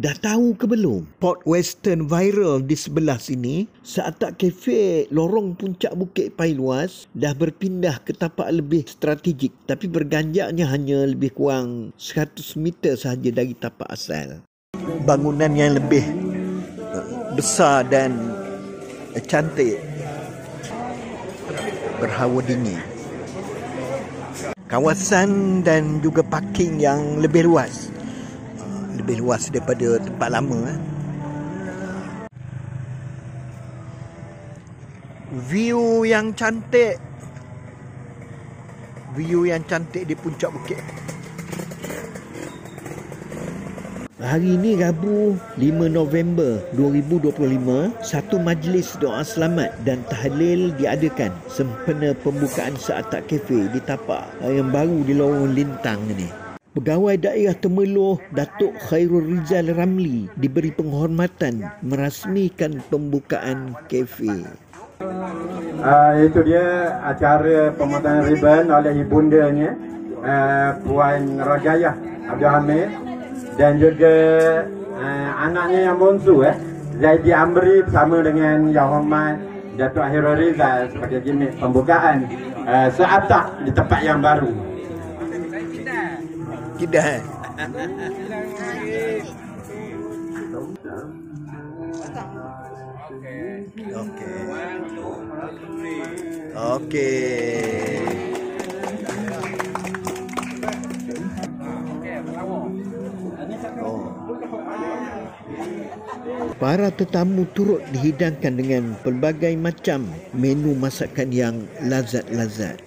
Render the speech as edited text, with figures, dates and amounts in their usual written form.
Dah tahu ke belum? Port Western viral di sebelah sini, Seatak Cafe lorong puncak Bukit Pailuas dah berpindah ke tapak lebih strategik, tapi berganjaknya hanya lebih kurang 100 meter sahaja dari tapak asal. Bangunan yang lebih besar dan cantik, berhawa dingin. Kawasan dan juga parking yang lebih luas. Lebih luas daripada tempat lama. View yang cantik di puncak bukit. Hari ini Rabu 5 November 2025, satu majlis doa selamat dan tahlil diadakan sempena pembukaan Seatak Cafe di tapak yang baru di lorong Lintang ini. Pegawai Daerah Temerloh Datuk Khairul Rizal Ramli diberi penghormatan merasmikan pembukaan kafe. Itu dia acara pemotongan ribbon oleh ibundanya, Puan Rajayah Abdul Hamid, dan juga anaknya yang bongsu, Zaidi Amri bersama dengan Yang Hormat Datuk Khairul Rizal sebagai gimmick pembukaan Seatak di tempat yang baru. Tidak. Okey. Para tetamu turut dihidangkan dengan pelbagai macam menu masakan yang lazat-lazat.